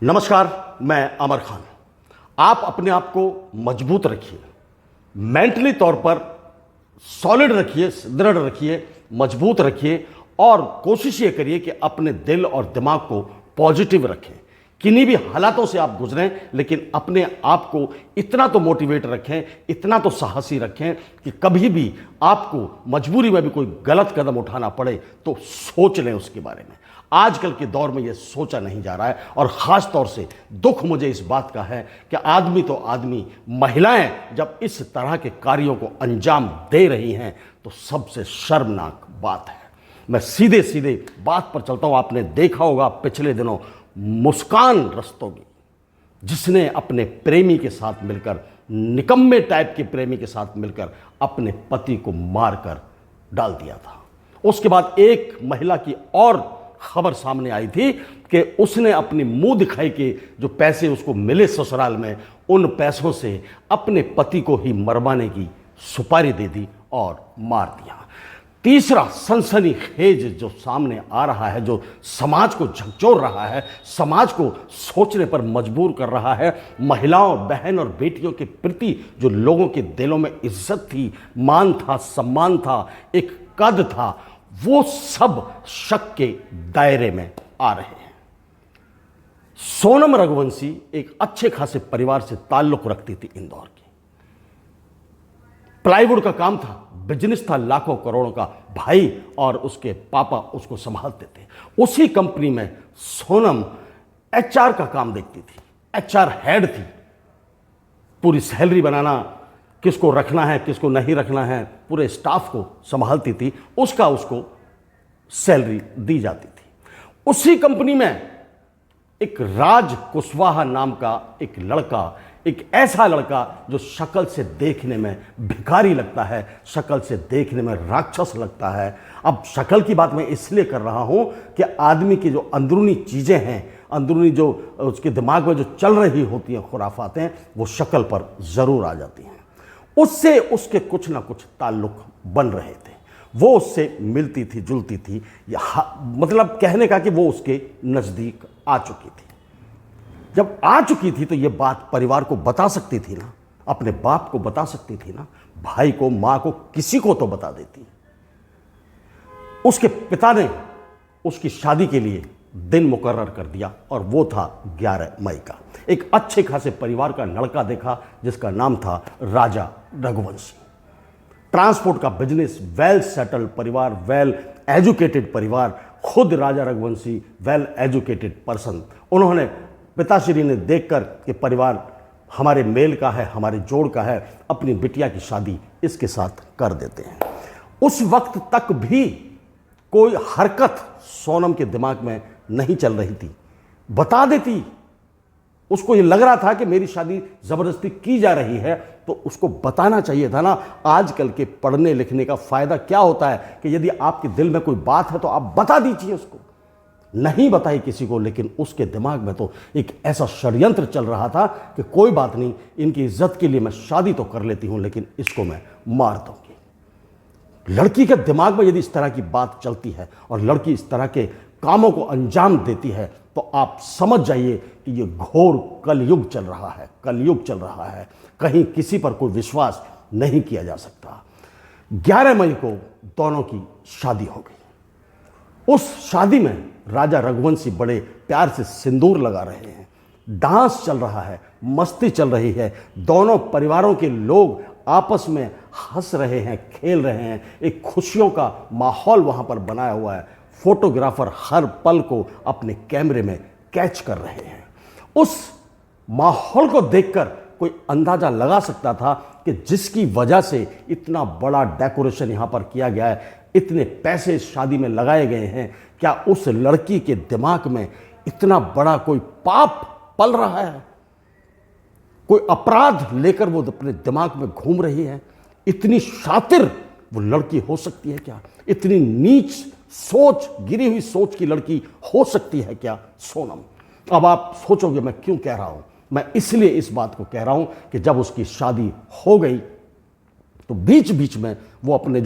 नमस्कार, मैं अमर खान। आप अपने आप को मजबूत रखिए, मेंटली तौर पर सॉलिड रखिए, दृढ़ रखिए, मजबूत रखिए और कोशिश ये करिए कि अपने दिल और दिमाग को पॉजिटिव रखें। किन्हीं भी हालातों से आप गुजरें, लेकिन अपने आप को इतना तो मोटिवेट रखें, इतना तो साहसी रखें कि कभी भी आपको मजबूरी में भी कोई गलत कदम उठाना पड़े तो सोच लें उसके बारे में। आजकल के दौर में यह सोचा नहीं जा रहा है और ख़ास तौर से दुख मुझे इस बात का है कि आदमी तो आदमी, महिलाएं जब इस तरह के कार्यों को अंजाम दे रही हैं तो सबसे शर्मनाक बात है। मैं सीधे सीधे बात पर चलता हूं। आपने देखा होगा पिछले दिनों मुस्कान रस्तोगी, जिसने अपने प्रेमी के साथ मिलकर, निकम्मे टाइप के प्रेमी के साथ मिलकर अपने पति को मारकर डाल दिया था। उसके बाद एक महिला की और खबर सामने आई थी कि उसने अपनी मुंह दिखाई के जो पैसे उसको मिले ससुराल में, उन पैसों से अपने पति को ही मरवाने की सुपारी दे दी और मार दिया। तीसरा सनसनीखेज जो सामने आ रहा है, जो समाज को झकझोर रहा है, समाज को सोचने पर मजबूर कर रहा है, महिलाओं, बहन और बेटियों के प्रति जो लोगों के दिलों में इज्जत थी, मान था, सम्मान था, एक कद था, वो सब शक के दायरे में आ रहे हैं। सोनम रघुवंशी एक अच्छे खासे परिवार से ताल्लुक रखती थी, इंदौर की। प्लाईवुड का काम था, बिजनेस था, लाखों करोड़ों का। भाई और उसके पापा उसको संभालते थे। उसी कंपनी में सोनम एचआर का काम देखती थी, एचआर हेड थी। पूरी सैलरी बनाना, किसको रखना है, किसको नहीं रखना है, पूरे स्टाफ को संभालती थी। उसको सैलरी दी जाती थी। उसी कंपनी में एक राज कुशवाहा नाम का एक लड़का, एक ऐसा लड़का जो शक्ल से देखने में भिखारी लगता है, शक्ल से देखने में राक्षस लगता है। अब शक्ल की बात मैं इसलिए कर रहा हूं कि आदमी की जो अंदरूनी चीजें हैं, अंदरूनी जो उसके दिमाग में जो चल रही होती हैं खुराफातें, वो शक्ल पर जरूर आ जाती हैं। उससे उसके कुछ ना कुछ ताल्लुक बन रहे थे। वो उससे मिलती थी, जुलती थी, मतलब कहने का कि वो उसके नजदीक आ चुकी थी। जब आ चुकी थी तो ये बात परिवार को बता सकती थी ना, अपने बाप को बता सकती थी ना, भाई को, मां को, किसी को तो बता देती। उसके पिता ने उसकी शादी के लिए दिन मुकर्रर कर दिया और वो था 11 मई का। एक अच्छे खासे परिवार का लड़का देखा जिसका नाम था राजा रघुवंशी। ट्रांसपोर्ट का बिजनेस, वेल सेटल्ड परिवार, वेल एजुकेटेड परिवार, खुद राजा रघुवंशी वेल एजुकेटेड पर्सन। उन्होंने, पिताश्री ने देखकर कि परिवार हमारे मेल का है, हमारे जोड़ का है, अपनी बिटिया की शादी इसके साथ कर देते हैं। उस वक्त तक भी कोई हरकत सोनम के दिमाग में नहीं चल रही थी, बता देती। उसको ये लग रहा था कि मेरी शादी जबरदस्ती की जा रही है, तो उसको बताना चाहिए था ना। आजकल के पढ़ने लिखने का फायदा क्या होता है कि यदि आपके दिल में कोई बात है तो आप बता दीजिए उसको। नहीं बताई किसी को, लेकिन उसके दिमाग में तो एक ऐसा षड्यंत्र चल रहा था कि कोई बात नहीं, इनकी इज्जत के लिए मैं शादी तो कर लेती हूं, लेकिन इसको मैं मार दूंगी। लड़की के दिमाग में यदि इस तरह की बात चलती है और लड़की इस तरह के कामों को अंजाम देती है, तो आप समझ जाइए कि ये घोर कलयुग चल रहा है, कलयुग चल रहा है। कहीं किसी पर कोई विश्वास नहीं किया जा सकता। 11 मई को दोनों की शादी हो गई। उस शादी में राजा रघुवंशी बड़े प्यार से सिंदूर लगा रहे हैं, डांस चल रहा है, मस्ती चल रही है। दोनों परिवारों के लोग आपस में हंस रहे हैं, खेल रहे हैं। एक खुशियों का माहौल वहां पर बनाया हुआ है। फोटोग्राफर हर पल को अपने कैमरे में कैच कर रहे हैं। उस माहौल को देखकर कोई अंदाजा लगा सकता था कि जिसकी वजह से इतना बड़ा डेकोरेशन यहां पर किया गया है, इतने पैसे इस शादी में लगाए गए हैं, क्या उस लड़की के दिमाग में इतना बड़ा कोई पाप पल रहा है? कोई अपराध लेकर वो अपने दिमाग में घूम रही है? इतनी शातिर वो लड़की हो सकती है क्या? इतनी नीच सोच, गिरी हुई सोच की लड़की हो सकती है क्या सोनम? अब आप सोचोगे मैं क्यों कह रहा हूं। मैं इसलिए इस बात को कह रहा हूं कि जब उसकी शादी हो गई तो बीच बीच में वो अपने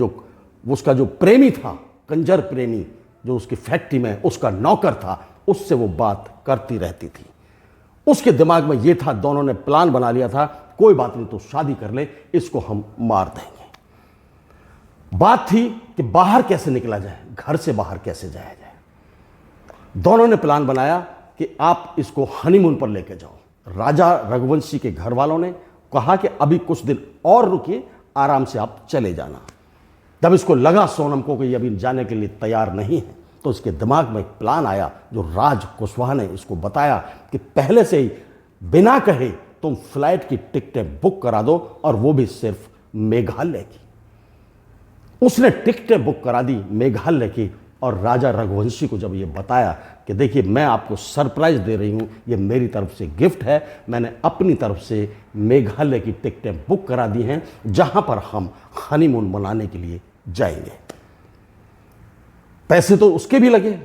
उसका जो प्रेमी था, कंजर प्रेमी, जो उसकी फैक्ट्री में उसका नौकर था, उससे वो बात करती रहती थी। उसके दिमाग में ये था, दोनों ने प्लान बना लिया था, कोई बात नहीं तो शादी कर ले, इसको हम मार देंगे। बात थी कि बाहर कैसे निकला जाए, घर से बाहर कैसे जाया जाए। दोनों ने प्लान बनाया कि आप इसको हनीमून पर लेके जाओ। राजा रघुवंशी के घर वालों ने कहा कि अभी कुछ दिन और रुकिए, आराम से आप चले जाना। जब इसको लगा सोनम को कि अभी जाने के लिए तैयार नहीं है, तो उसके दिमाग में एक प्लान आया जो राज कुशवाहा ने इसको बताया कि पहले से ही बिना कहे तुम फ्लाइट की टिकटें बुक करा दो, और वो भी सिर्फ मेघालय की। उसने टिकटें बुक करा दी मेघालय की, और राजा रघुवंशी को जब ये बताया कि देखिए मैं आपको सरप्राइज दे रही हूँ, ये मेरी तरफ से गिफ्ट है, मैंने अपनी तरफ से मेघालय की टिकटें बुक करा दी हैं, जहां पर हम हनीमून मनाने के लिए जाएंगे। पैसे तो उसके भी लगे,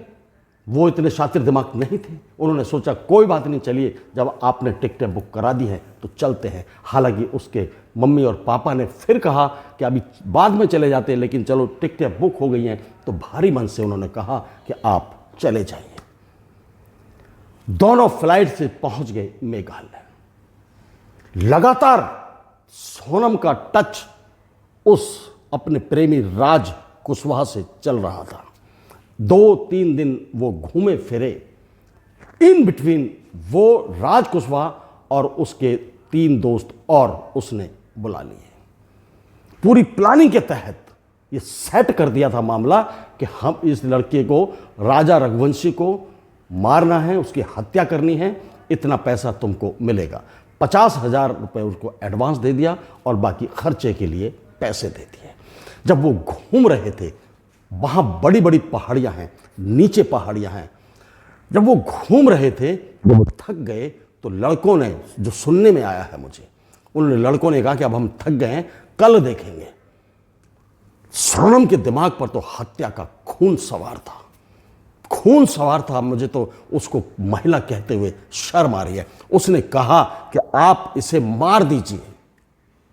वो इतने शातिर दिमाग नहीं थे। उन्होंने सोचा कोई बात नहीं, चलिए जब आपने टिकटें बुक करा दी हैं तो चलते हैं। हालांकि उसके मम्मी और पापा ने फिर कहा कि अभी बाद में चले जाते हैं, लेकिन चलो टिकटें बुक हो गई हैं, तो भारी मन से उन्होंने कहा कि आप चले जाइए। दोनों फ्लाइट से पहुंच गए मेघालय। लगातार सोनम का टच उस अपने प्रेमी राज कुशवाहा से चल रहा था। 2-3 दिन वो घूमे फिरे। इन बिटवीन वो राज कुशवाहा और उसके 3 दोस्त और उसने बुला लिए। पूरी प्लानिंग के तहत ये सेट कर दिया था मामला कि हम इस लड़के को, राजा रघुवंशी को मारना है, उसकी हत्या करनी है, इतना पैसा तुमको मिलेगा। 50,000 रुपये उसको एडवांस दे दिया और बाकी खर्चे के लिए पैसे दे दिए। जब वो घूम रहे थे, वहाँ बड़ी बड़ी पहाड़ियाँ हैं, नीचे पहाड़ियाँ हैं, जब वो घूम रहे थे, जब वो थक गए, तो लड़कों ने, जो सुनने में आया है मुझे, उन लड़कों ने कहा कि अब हम थक गए हैं, कल देखेंगे। सोनम के दिमाग पर तो हत्या का खून सवार था, खून सवार था। मुझे तो उसको महिला कहते हुए शर्म आ रही है। उसने कहा कि आप इसे मार दीजिए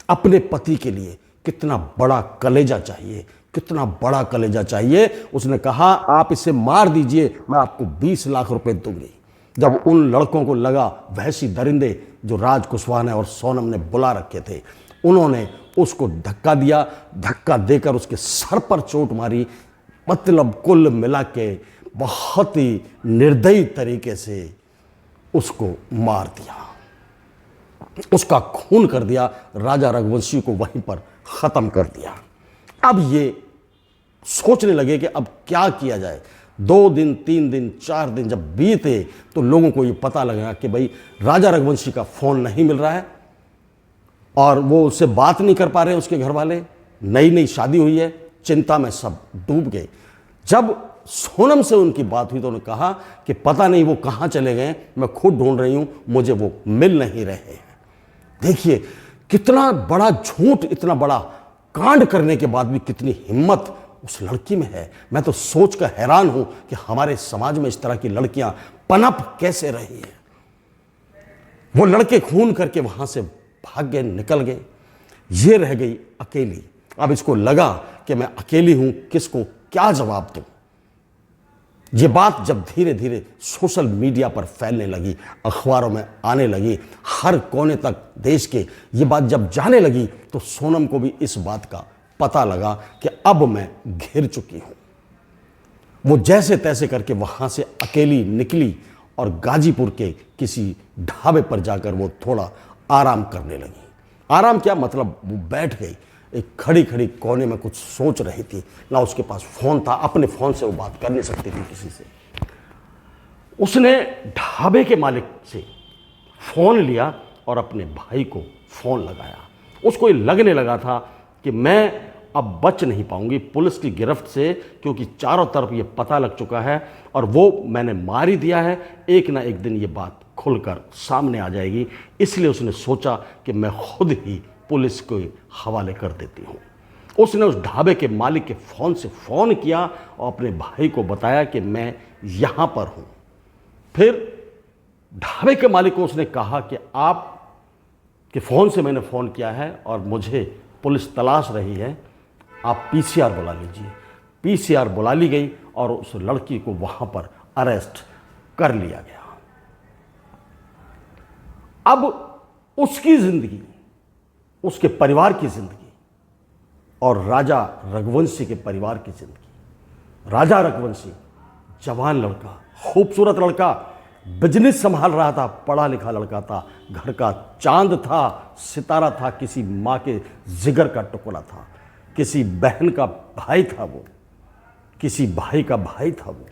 अपने पति के लिए। कितना बड़ा कलेजा चाहिए, कितना बड़ा कलेजा चाहिए। उसने कहा आप इसे मार दीजिए, मैं आपको 20 लाख रुपए दूंगी। जब उन लड़कों को लगा वहशी दरिंदे जो राज कुशवाहा ने और सोनम ने बुला रखे थे, उन्होंने उसको धक्का दिया। धक्का देकर उसके सर पर चोट मारी। मतलब कुल मिला के बहुत ही निर्दयी तरीके से उसको मार दिया, उसका खून कर दिया। राजा रघुवंशी को वहीं पर खत्म कर दिया। अब ये सोचने लगे कि अब क्या किया जाए। 2 दिन, 3 दिन, 4 दिन जब बीते, तो लोगों को ये पता लगा कि भाई राजा रघुवंशी का फोन नहीं मिल रहा है और वो उससे बात नहीं कर पा रहे। उसके घर वाले, नई नई शादी हुई है, चिंता में सब डूब गए। जब सोनम से उनकी बात हुई तो उन्होंने कहा कि पता नहीं वो कहाँ चले गए, मैं खुद ढूंढ रही हूं, मुझे वो मिल नहीं रहे हैं। देखिए कितना बड़ा झूठ, इतना बड़ा कांड करने के बाद भी कितनी हिम्मत उस लड़की में है। मैं तो सोचकर हैरान हूं कि हमारे समाज में इस तरह की लड़कियां पनप कैसे रही हैं। वो लड़के खून करके वहां से भाग गए, निकल गए। ये रह गई अकेली। अब इसको लगा कि मैं अकेली हूं, किसको क्या जवाब दूं। ये बात जब धीरे धीरे सोशल मीडिया पर फैलने लगी, अखबारों में आने लगी, हर कोने तक देश के ये बात जब जाने लगी, तो सोनम को भी इस बात का पता लगा कि अब मैं घिर चुकी हूं। वो जैसे तैसे करके वहां से अकेली निकली और गाजीपुर के किसी ढाबे पर जाकर वो थोड़ा आराम करने लगी। आराम क्या, मतलब वो बैठ गई एक खड़ी खड़ी कोने में, कुछ सोच रही थी। ना उसके पास फोन था, अपने फोन से वो बात कर नहीं सकती थी किसी से। उसने ढाबे के मालिक से फोन लिया और अपने भाई को फोन लगाया। उसको ये लगने लगा था कि मैं अब बच नहीं पाऊंगी पुलिस की गिरफ्त से, क्योंकि चारों तरफ ये पता लग चुका है और वो मैंने मार ही दिया है। एक ना एक दिन ये बात खुलकर सामने आ जाएगी। इसलिए उसने सोचा कि मैं खुद ही पुलिस के हवाले कर देती हूँ। उसने उस ढाबे के मालिक के फ़ोन से फ़ोन किया और अपने भाई को बताया कि मैं यहाँ पर हूँ। फिर ढाबे के मालिक को उसने कहा कि आप के फ़ोन से मैंने फ़ोन किया है और मुझे पुलिस तलाश रही है, आप पीसीआर बुला लीजिए। पीसीआर बुला ली गई और उस लड़की को वहाँ पर अरेस्ट कर लिया गया। अब उसकी जिंदगी, उसके परिवार की जिंदगी और राजा रघुवंशी के परिवार की जिंदगी। राजा रघुवंशी जवान लड़का, खूबसूरत लड़का, बिजनेस संभाल रहा था, पढ़ा लिखा लड़का था, घर का चांद था, सितारा था, किसी माँ के जिगर का टुकड़ा था, किसी बहन का भाई था वो, किसी भाई का भाई था वो।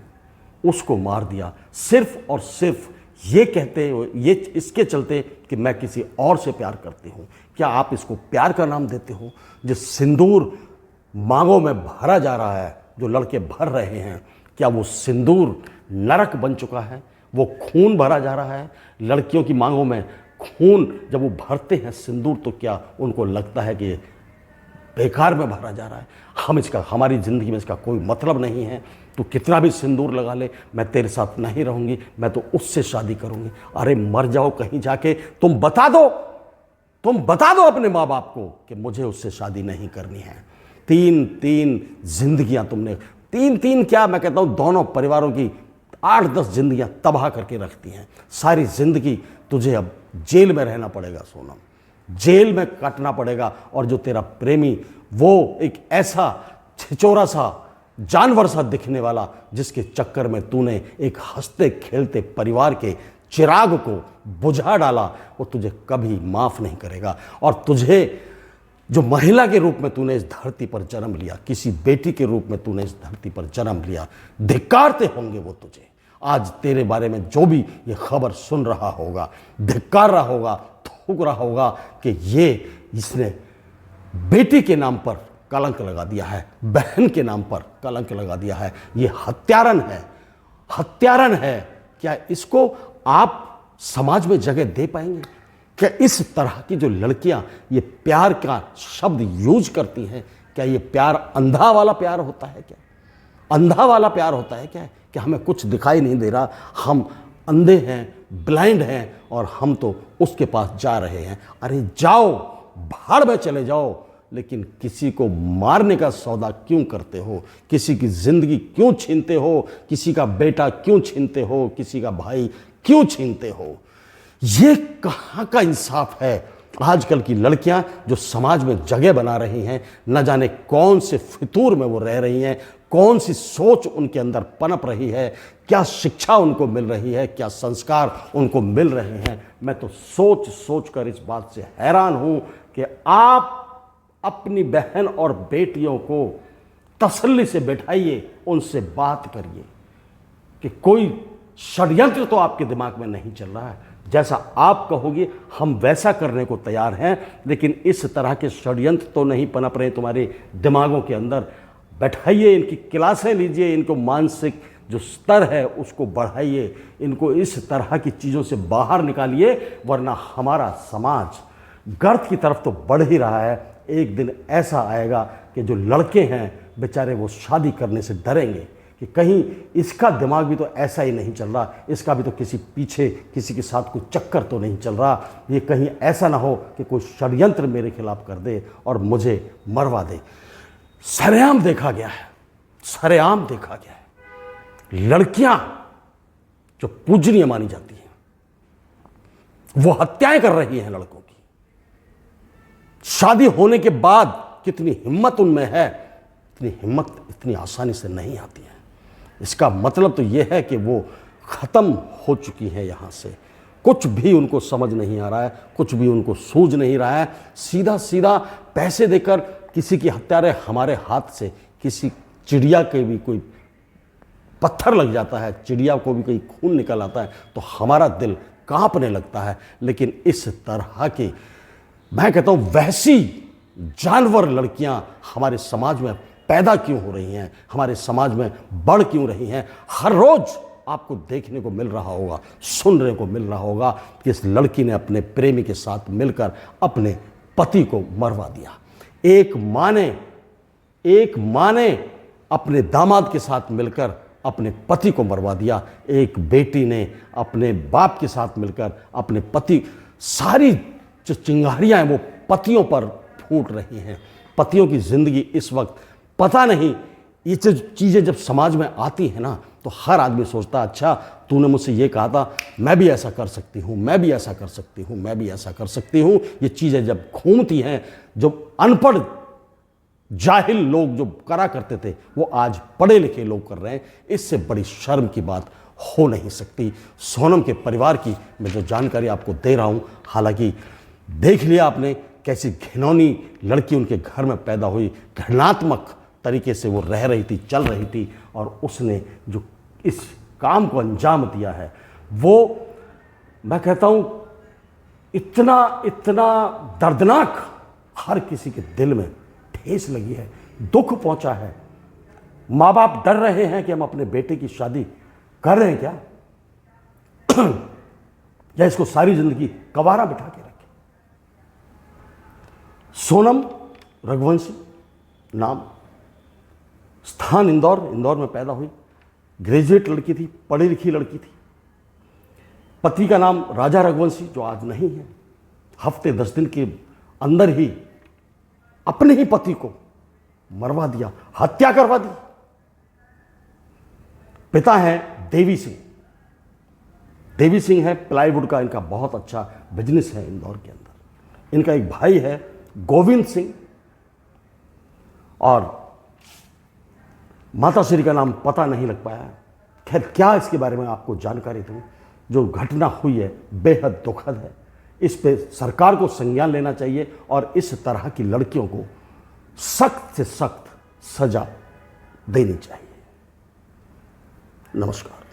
उसको मार दिया सिर्फ और सिर्फ ये कहते, ये इसके चलते कि मैं किसी और से प्यार करती हूँ। क्या आप इसको प्यार का नाम देते हो? जो सिंदूर मांगों में भरा जा रहा है, जो लड़के भर रहे हैं, क्या वो सिंदूर नरक बन चुका है? वो खून भरा जा रहा है लड़कियों की मांगों में। खून जब वो भरते हैं सिंदूर, तो क्या उनको लगता है कि बेकार में भरा जा रहा है? हमारी ज़िंदगी में इसका कोई मतलब नहीं है। तू कितना भी सिंदूर लगा ले, मैं तेरे साथ नहीं रहूँगी, मैं तो उससे शादी करूँगी। अरे मर जाओ कहीं जाके, तुम बता दो अपने माँ बाप को कि मुझे उससे शादी नहीं करनी है। तीन जिंदगियाँ तुमने, तीन क्या, मैं कहता हूँ दोनों परिवारों की 8-10 जिंदगियाँ तबाह करके रखती हैं। सारी जिंदगी तुझे अब जेल में रहना पड़ेगा सोनम, जेल में काटना पड़ेगा। और जो तेरा प्रेमी, वो एक ऐसा छिचोरा सा, जानवर सा दिखने वाला, जिसके चक्कर में तूने एक हंसते खेलते परिवार के चिराग को बुझा डाला, वो तुझे कभी माफ नहीं करेगा। और तुझे जो महिला के रूप में तूने इस धरती पर जन्म लिया, किसी बेटी के रूप में तूने इस धरती पर जन्म लिया, धिक्कारते होंगे वो तुझे। आज तेरे बारे में जो भी ये खबर सुन रहा होगा, धिक्कार रहा होगा, थूक रहा होगा कि इसने बेटी के नाम पर कलंक लगा दिया है, बहन के नाम पर कलंक लगा दिया है, ये हत्यारन है। क्या इसको आप समाज में जगह दे पाएंगे? क्या इस तरह की जो लड़कियां ये प्यार का शब्द यूज करती हैं, क्या ये प्यार अंधा वाला प्यार होता है? क्या अंधा वाला प्यार होता है? क्या हमें कुछ दिखाई नहीं दे रहा, हम अंधे हैं, ब्लाइंड हैं, और हम तो उसके पास जा रहे हैं? अरे जाओ, भाड़ में चले जाओ, लेकिन किसी को मारने का सौदा क्यों करते हो? किसी की जिंदगी क्यों छीनते हो? किसी का बेटा क्यों छीनते हो? किसी का भाई क्यों छीनते हो? ये कहाँ का इंसाफ है? आजकल की लड़कियां जो समाज में जगह बना रही हैं, न जाने कौन से फितूर में वो रह रही हैं, कौन सी सोच उनके अंदर पनप रही है, क्या शिक्षा उनको मिल रही है, क्या संस्कार उनको मिल रहे हैं। मैं तो सोच कर इस बात से हैरान हूं कि आप अपनी बहन और बेटियों को तसल्ली से बैठाइए, उनसे बात करिए कि कोई षड्यंत्र तो आपके दिमाग में नहीं चल रहा है। जैसा आप कहोगे हम वैसा करने को तैयार हैं, लेकिन इस तरह के षड्यंत्र तो नहीं पनप रहे तुम्हारे दिमागों के अंदर। बैठाइए, इनकी क्लासें लीजिए, इनको मानसिक जो स्तर है उसको बढ़ाइए, इनको इस तरह की चीज़ों से बाहर निकालिए, वरना हमारा समाज गर्त की तरफ तो बढ़ ही रहा है। एक दिन ऐसा आएगा कि जो लड़के हैं बेचारे वो शादी करने से डरेंगे कि कहीं इसका दिमाग भी तो ऐसा ही नहीं चल रहा, इसका भी तो पीछे किसी के साथ कोई चक्कर तो नहीं चल रहा, ये कहीं ऐसा ना हो कि कोई षड्यंत्र मेरे खिलाफ कर दे और मुझे मरवा दे। सरेआम देखा गया है, सरेआम देखा गया है। लड़कियां जो पूजनीय मानी जाती हैं वो हत्याएं कर रही हैं लड़कों की। शादी होने के बाद कितनी हिम्मत उनमें है, इतनी हिम्मत इतनी आसानी से नहीं आती है। इसका मतलब तो यह है कि वो ख़त्म हो चुकी है। यहाँ से कुछ भी उनको समझ नहीं आ रहा है, कुछ भी उनको सूझ नहीं रहा है। सीधा सीधा पैसे देकर किसी की हत्यारे हमारे हाथ से, किसी चिड़िया के भी कोई पत्थर लग जाता है, चिड़िया को भी कोई खून निकल आता है तो हमारा दिल कांपने लगता है। लेकिन इस तरह की, मैं कहता हूँ, वैसी जानवर लड़कियां हमारे समाज में पैदा क्यों हो रही हैं, हमारे समाज में बढ़ क्यों रही हैं? हर रोज आपको देखने को मिल रहा होगा, सुनने को मिल रहा होगा कि इस लड़की ने अपने प्रेमी के साथ मिलकर अपने पति को मरवा दिया। एक माँ ने अपने दामाद के साथ मिलकर अपने पति को मरवा दिया। एक बेटी ने अपने बाप के साथ मिलकर अपने पति, सारी जो चिंगारियां हैं वो पतियों पर फूट रही हैं। पतियों की जिंदगी इस वक्त पता नहीं, ये चीज़ें जब समाज में आती हैं ना तो हर आदमी सोचता अच्छा तूने मुझसे ये कहा था, मैं भी ऐसा कर सकती हूँ, मैं भी ऐसा कर सकती हूँ, मैं भी ऐसा कर सकती हूँ। ये चीज़ें जब घूमती हैं, जो अनपढ़ जाहिल लोग जो करा करते थे, वो आज पढ़े लिखे लोग कर रहे हैं। इससे बड़ी शर्म की बात हो नहीं सकती। सोनम के परिवार की मैं जो जानकारी आपको दे रहा हूँ, हालांकि देख लिया आपने कैसी घिनौनी लड़की उनके घर में पैदा हुई, घृणात्मक तरीके से वो रह रही थी, चल रही थी, और उसने जो इस काम को अंजाम दिया है, वो मैं कहता हूँ इतना इतना दर्दनाक, हर किसी के दिल में ठेस लगी है, दुख पहुंचा है। माँ बाप डर रहे हैं कि हम अपने बेटे की शादी कर रहे हैं क्या, या इसको सारी जिंदगी कवारा बिठा के रखें। सोनम रघुवंशी नाम, स्थान इंदौर, इंदौर में पैदा हुई, ग्रेजुएट लड़की थी, पढ़ी लिखी लड़की थी। पति का नाम राजा रघुवंशी, जो आज नहीं है। हफ्ते 10 दिन के अंदर ही अपने ही पति को मरवा दिया, हत्या करवा दी। पिता हैं देवी सिंह, देवी सिंह है, प्लाईवुड का इनका बहुत अच्छा बिजनेस है इंदौर के अंदर। इनका एक भाई है गोविंद सिंह, और माता श्री का नाम पता नहीं लग पाया। खैर, क्या इसके बारे में आपको जानकारी दूं, जो घटना हुई है बेहद दुखद है। इस पे सरकार को संज्ञान लेना चाहिए और इस तरह की लड़कियों को सख्त से सख्त सजा देनी चाहिए। नमस्कार।